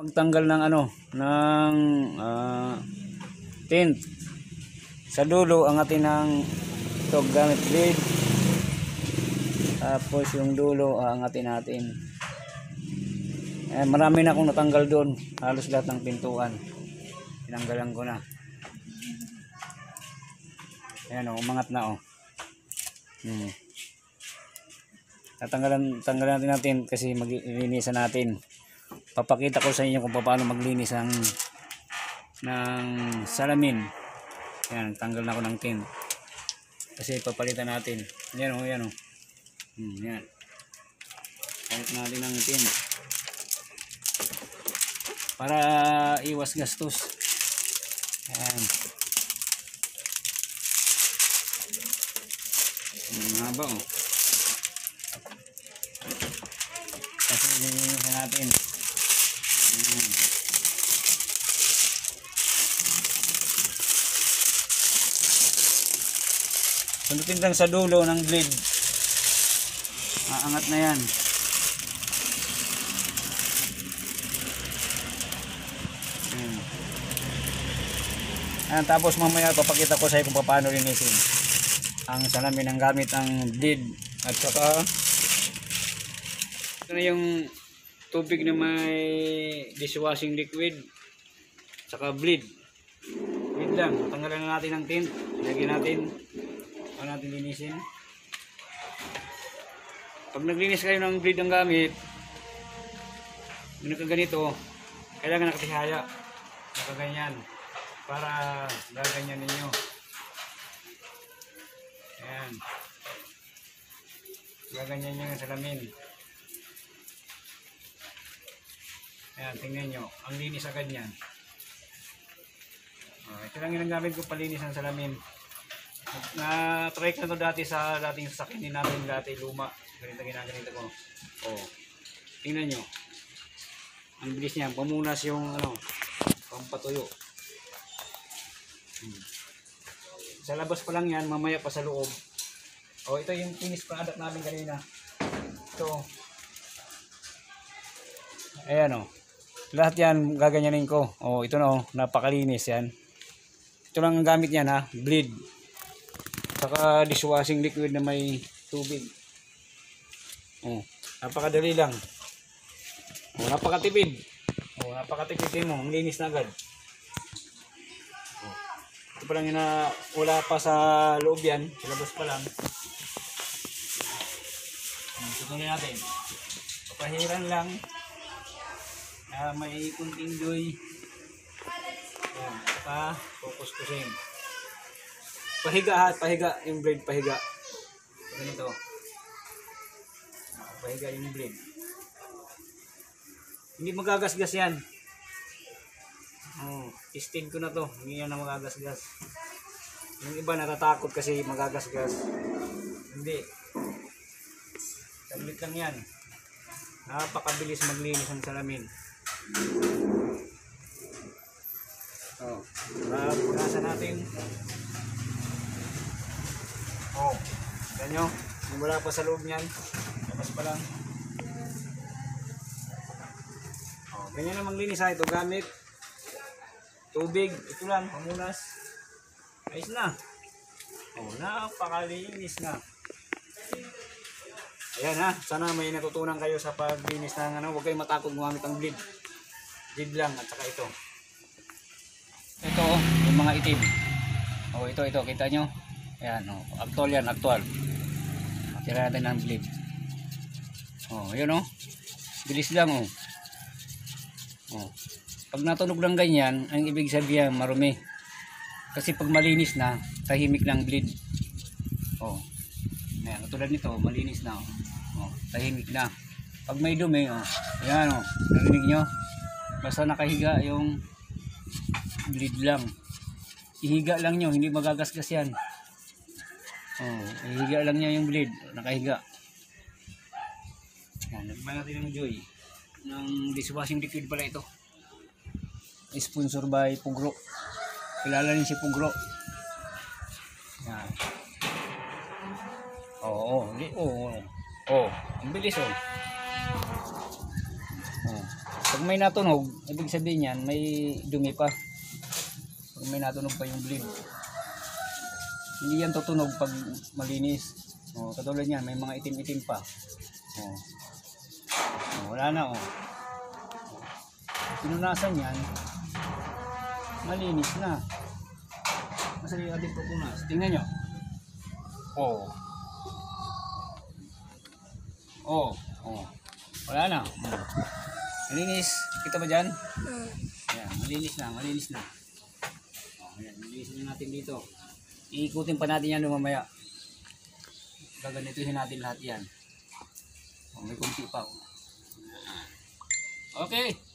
Magtanggal ng ano, ng tint. Sa dulo ang atin ng ito gamit blade. Tapos yung dulo ang natin. Marami na akong natanggal doon. Halos lahat ng pintuan. Tinanggalan ko na. Ayan o, umangat na o. Tanggalan natin kasi maglinisan natin. Papakita ko sa inyo kung paano maglinis ng salamin. Ayan, tanggal na ako ng tint. Kasi papalitan natin. Ayan o, ayan o. Ayan. Palit natin ng tint. Para iwas gastos. Ayan. Haba o. Kasi linisan natin. Sundutin lang sa dulo ng blade. Aangat na yan. Tapos mamaya papakita ko sa iyo kung paano linisin ang salamin ng gamit ang blade. At saka ito na yung tubig na may dishwashing liquid. Saka blade. Blade lang. Tanggalan na natin ang tint. Lagyan natin. Paano natin linisin? Pag naglinis kayo ng blade ng gamit, ganito, kailangan nakatihaya. Nakaganyan. Para gaganyan ninyo. Ayan. Gaganyan nyo yung salamin. Ayan, tingnan nyo. Ang linis agad yan. Ito lang yung gamit ko palinis ng salamin. Na-try ko na to dati sa dating sasakyan namin dati luma. Ganito ko. Tingnan nyo. Ang bilis niya. Pamunas yung pampatuyo. Sa labas pa lang yan, mamaya pa sa loob. Ito yung finish product namin kanina. Ito. Ayan lahat yan gaganyanin ko. Ito na napakalinis yan. Ito lang ang gamit yan ha, bleed. Saka dishwashing liquid na may tubig. Napakadali lang. Napakatipid. Napakatipid din mo, ang linis na agad. Ito pa lang yun na wala pa sa loob yan. Sa labas pa lang. Tutuloy natin. Papahiran lang. May kunting joy. Focus-kusin. Pahiga yung blade. Pahiga. Ganito. Pahiga yung blade. Hindi magagasgas yan. Tested ko na to. Hindi yan na magagasgas. Yung iba natatakot kasi magagasgas. Hindi. Saglit lang yan. Napakabilis maglinis ng salamin. Punasan natin. Ganyan. Wala pa sa loob niyan. Tapos pa lang. Ganyan na maglinis ito gamit tubig. Ito lang, pamunas. Ayos na. Napakalinis na. Ayan sana may natutunan kayo sa paglinis ng huwag kayong matakot gumamit ng blade. Blade lang at saka ito. Ito yung mga itim. Ito kita nyo. Ayan actual yan, actual. Tira natin ng blade. Yun bilis lang Pag natunog ng ganyan, ang ibig sabihin marumi. Kasi pag malinis na, tahimik ng blade. Ayan, tulad nito, malinis na. Tahimik na. Pag may dumi, ayan narinig nyo? Basta nakahiga yung blade lang. Ihiga lang nyo, hindi magagasgas yan. Ihiga lang nyo yung blade, nakahiga. Ayan, nagmay natin ng joy. Ng dishwashing liquid pala ito. Sponsor by Pugro. Kilala rin si Pugro. Yan. Ang bilis Pag may natunog, ibig sabihin yan, may dumi pa. Pag may natunog pa yung blade. Hindi yan tutunog pag malinis. O, katulad yan, may mga itim-itim pa. O. O, wala na, o. Pinunasan yan, malinis na. Masali yung ating pupunas. Tingnan nyo. O. O. O. Wala na. Malinis. Kita ba dyan? Ayan, malinis na, malinis na. O, ayan, malinis na natin dito. Iikutin pa natin yan mamaya. Gaganituhin natin lahat yan. O, may kunti pa. Okay.